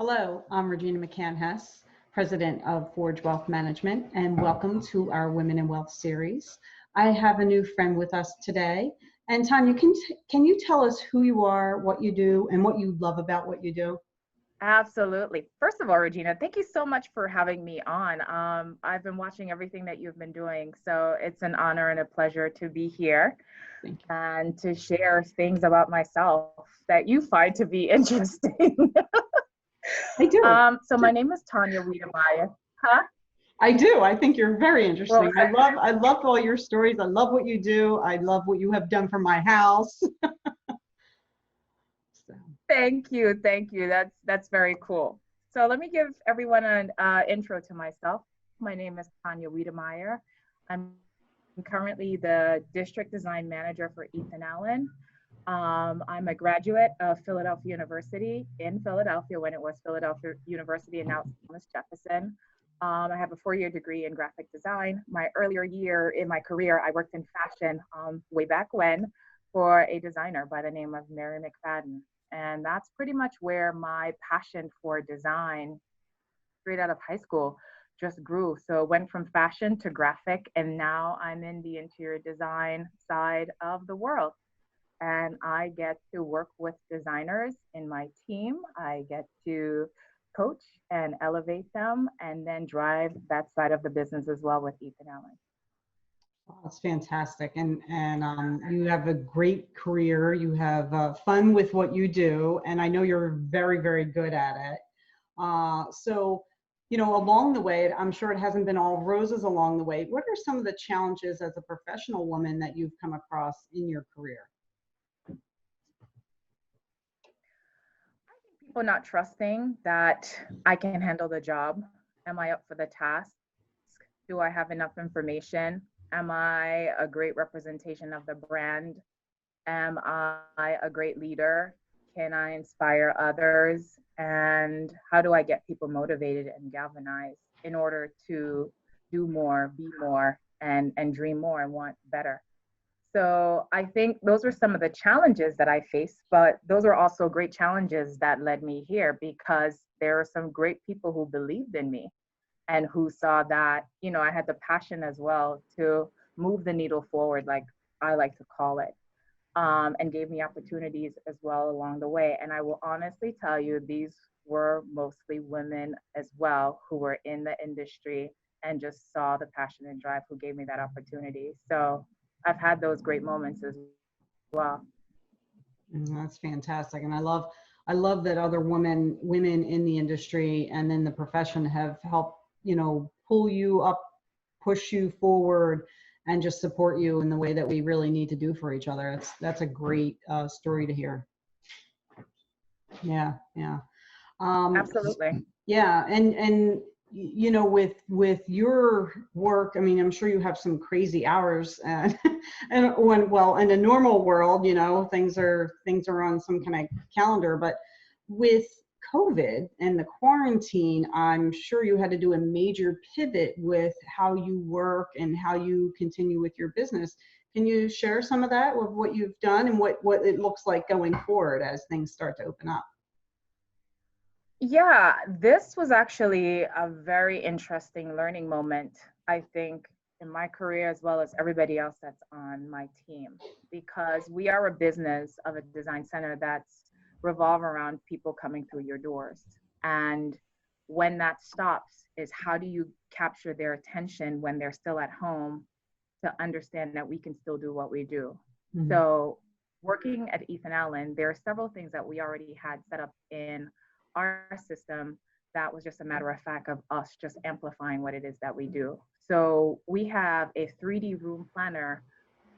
Hello, I'm Regina McCann-Hess, President of Forge Wealth Management, and welcome to our Women in Wealth series. I have a new friend with us today. And Tanya, can you tell us who you are, what you do, and what you love about what you do? Absolutely. First of all, Regina, thank you so much for having me on. I've been watching everything that you've been doing, so it's an honor and a pleasure to be here Thank you. and to share things about myself that you find to be interesting. I do. So my name is Tanya Weddemire. Huh? I do. I think you're very interesting. Well, I love all your stories. I love what you do. I love what you have done for my house. So, thank you, thank you. That's very cool. So let me give everyone an intro to myself. My name is Tanya Weddemire. I'm currently the district design manager for Ethan Allen. I'm a graduate of Philadelphia University in Philadelphia when it was Philadelphia University and now it's Thomas Jefferson. I have a 4-year degree in graphic design. My earlier year in my career, I worked in fashion way back when for a designer by the name of Mary McFadden. And that's pretty much where my passion for design straight out of high school just grew. So it went from fashion to graphic, and now I'm in the interior design side of the world. And I get to work with designers in my team. I get to coach and elevate them and then drive that side of the business as well with Ethan Allen. oh, that's fantastic. And you have a great career. You have fun with what you do, and I know you're very, very good at it. So, along the way, I'm sure it hasn't been all roses along the way. What are some of the challenges as a professional woman that you've come across in your career? People not trusting that I can handle the job. Am I up for the task? Do I have enough information? Am I a great representation of the brand? Am I a great leader? Can I inspire others? And how do I get people motivated and galvanized in order to do more, be more, and dream more and want better? So I think those are some of the challenges that I faced, but those are also great challenges that led me here because there are some great people who believed in me and who saw that, I had the passion as well to move the needle forward, like I like to call it, and gave me opportunities as well along the way. And I will honestly tell you, these were mostly women as well who were in the industry and just saw the passion and drive who gave me that opportunity. So I've had those great moments as well. That's fantastic. And I love that other women in the industry and in the profession have helped, pull you up, push you forward, and just support you in the way that we really need to do for each other. That's a great story to hear. Yeah, yeah. Absolutely. Yeah, and with your work, I mean, I'm sure you have some crazy hours, and in a normal world, things are on some kind of calendar, but with COVID and the quarantine, I'm sure you had to do a major pivot with how you work and how you continue with your business. Can you share some of that with what you've done and what it looks like going forward as things start to open up? Yeah, this was actually a very interesting learning moment, I think, in my career as well as everybody else that's on my team, because we are a business of a design center that's revolve around people coming through your doors. And when that stops is how do you capture their attention when they're still at home to understand that we can still do what we do. Mhm. So working at Ethan Allen, there are several things that we already had set up in our system that was just a matter of fact of us just amplifying what it is that we do. So we have a 3D room planner,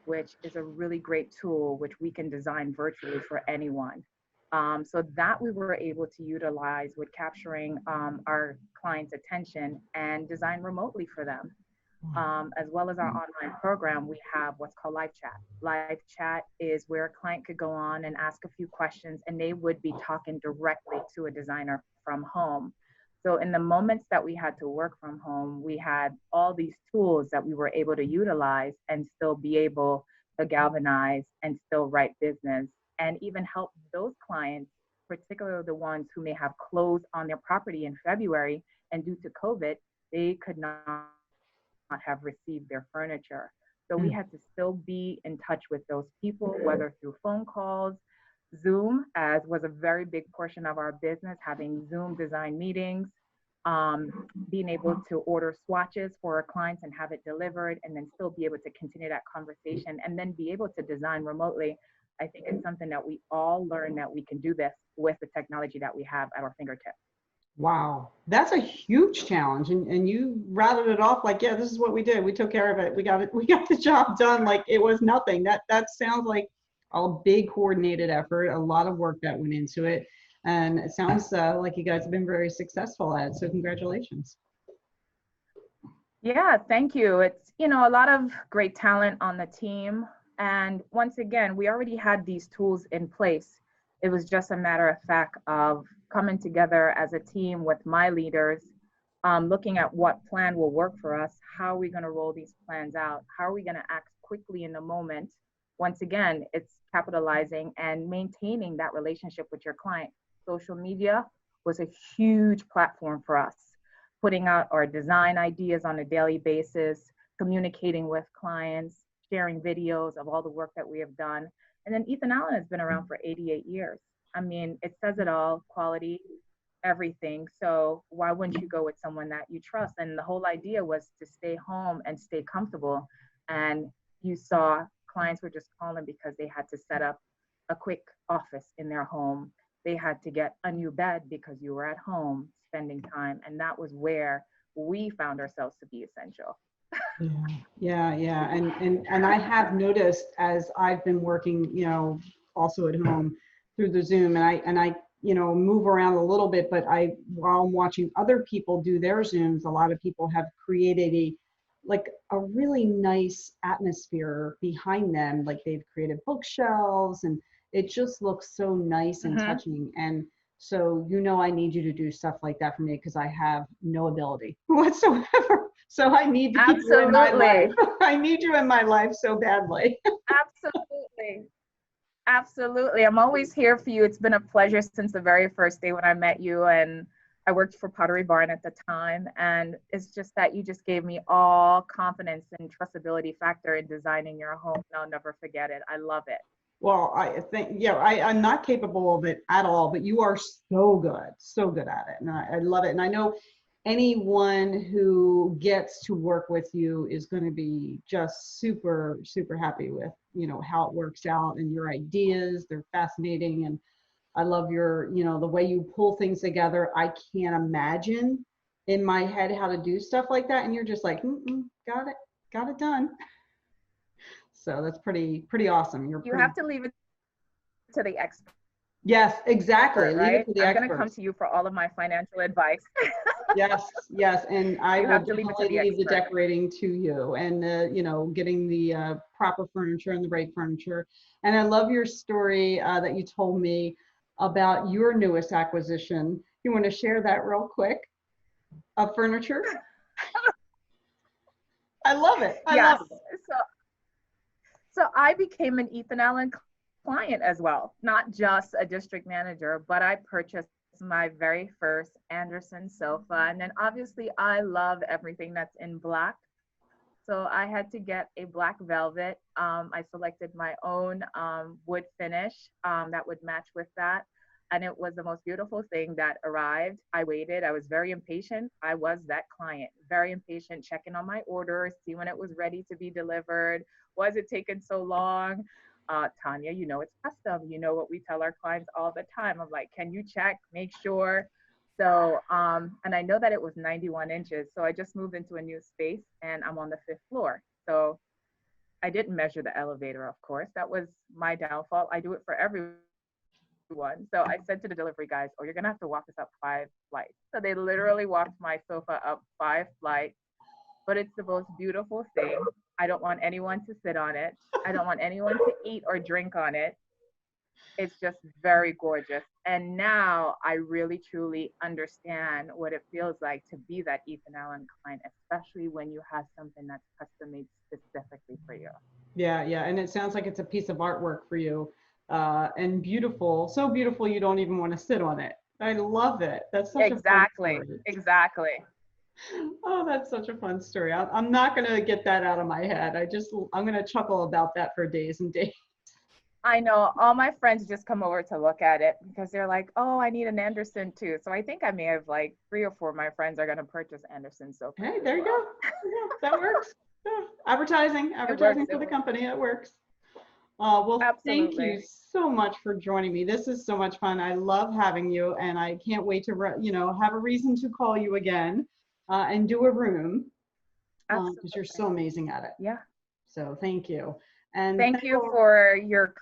which is a really great tool, which we can design virtually for anyone. So that we were able to utilize with capturing our clients' attention and design remotely for them. As well as our online program, we have what's called live chat. Live chat is where a client could go on and ask a few questions and they would be talking directly to a designer from home. So in the moments that we had to work from home, we had all these tools that we were able to utilize and still be able to galvanize and still write business and even help those clients particularly the ones who may have closed on their property in February, and due to COVID, they could not have received their furniture. So we Mm. had to still be in touch with those people, whether through phone calls, Zoom, as was a very big portion of our business, having Zoom design meetings, being able to order swatches for our clients and have it delivered, and then still be able to continue that conversation and then be able to design remotely. I think it's something that we all learn that we can do this with the technology that we have at our fingertips. Wow, that's a huge challenge. And you routed it off like, yeah, this is what we did. We took care of it. We got it. We got the job done like it was nothing. That sounds like a big coordinated effort, a lot of work that went into it. And it sounds like you guys have been very successful at it. So congratulations. Yeah, thank you. It's, you know, a lot of great talent on the team. And once again, we already had these tools in place. It was just a matter of fact of coming together as a team with my leaders, looking at what plan will work for us. How are we going to roll these plans out? How are we going to act quickly in the moment? Once again, it's capitalizing and maintaining that relationship with your client. Social media was a huge platform for us, putting out our design ideas on a daily basis, communicating with clients, sharing videos of all the work that we have done. And then Ethan Allen has been around for 88 years. I mean, it says it all, quality, everything. So why wouldn't you go with someone that you trust? And the whole idea was to stay home and stay comfortable. And you saw clients were just calling because they had to set up a quick office in their home. They had to get a new bed because you were at home spending time. And that was where we found ourselves to be essential. Yeah. And I have noticed as I've been working, you know, also at home through the Zoom, and I, you know, move around a little bit, but while I'm watching other people do their Zooms, a lot of people have created a really nice atmosphere behind them. Like they've created bookshelves and it just looks so nice and Mm-hmm. touching. And so, you know, I need you to do stuff like that for me because I have no ability whatsoever. So I need to keep you in my life. Absolutely. I need you in my life so badly. Absolutely. Absolutely. I'm always here for you. It's been a pleasure since the very first day when I met you, and I worked for Pottery Barn at the time. And it's just that you just gave me all confidence and trustability factor in designing your home. And I'll never forget it. I love it. Well, I think, yeah, I'm not capable of it at all, but you are so good at it. And I love it. And I know anyone who gets to work with you is going to be just super, super happy with, you know, how it works out and your ideas. They're fascinating. And I love your, you know, the way you pull things together. I can't imagine in my head how to do stuff like that. And you're just like, got it done. So that's pretty awesome. You're You pretty. have to leave it to the expert, Yes, exactly. Leave it right? to the I'm going to come experts. to you for all of my financial advice. Yes. And I You will have to leave it to definitely the leave the expert. decorating to you and, you know, getting the proper furniture and the right furniture. And I love your story that you told me about your newest acquisition. You want to share that real quick of furniture? I love it. I love Yes. it. So I became an Ethan Allen client as well, not just a district manager, but I purchased my very first Anderson sofa. And then obviously I love everything that's in black. So I had to get a black velvet. I selected my own wood finish that would match with that. And it was the most beautiful thing that arrived. I waited. I was very impatient. I was that client, very impatient, checking on my orders, see when it was ready to be delivered. Was it taking so long? Tanya, you know, it's custom. You know what we tell our clients all the time. I'm like, can you check, make sure? So, and I know that it was 91 inches. So I just moved into a new space and I'm on the 5th floor. So I didn't measure the elevator, of course. That was my downfall. I do it for everyone. So I said to the delivery guys, oh, you're going to have to walk this up 5 flights. So they literally walked my sofa up 5 flights, but it's the most beautiful thing. I don't want anyone to sit on it. I don't want anyone to eat or drink on it. It's just very gorgeous. And now I really truly understand what it feels like to be that Ethan Allen client, especially when you have something that's custom made specifically for you. Yeah. And it sounds like it's a piece of artwork for you. and beautiful, so beautiful you don't even want to sit on it. I love it. That's such a fun Exactly. story. Exactly. Oh, that's such a fun story. I'm not going to get that out of my head. I'm going to chuckle about that for days and days. I know all my friends just come over to look at it because they're like, "Oh, I need an Anderson too." So I think I may have like 3 or 4 of my friends are going to purchase Anderson sofas Hey, as there you well. go. Yeah, that works. Yeah. Advertising, It works. advertising for It the works. company. It works. Well, thank Absolutely. you so much for joining me. This is so much fun. I love having you, and I can't wait to, have a reason to call you again and do a room because you're Absolutely. so amazing at it. Yeah. So thank you. And Thank thank you all. for your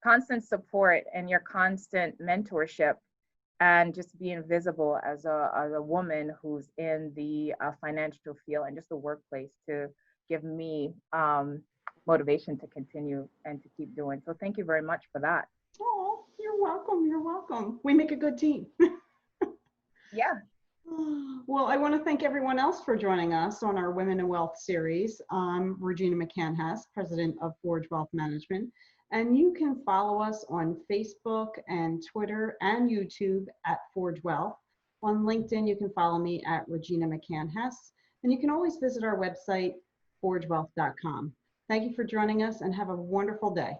constant support and your constant mentorship and just being visible as a woman who's in the financial field and just the workplace to give me motivation to continue and to keep doing. So thank you very much for that. Oh, you're welcome. You're welcome. We make a good team. Yeah, Well, I want to thank everyone else for joining us on our Women in Wealth series. I'm Regina McCann-Hess, president of Forge Wealth Management, and you can follow us on Facebook and Twitter and YouTube at Forge Wealth. On LinkedIn, you can follow me at Regina McCann-Hess, and you can always visit our website, forgewealth.com. Thank you for joining us and have a wonderful day.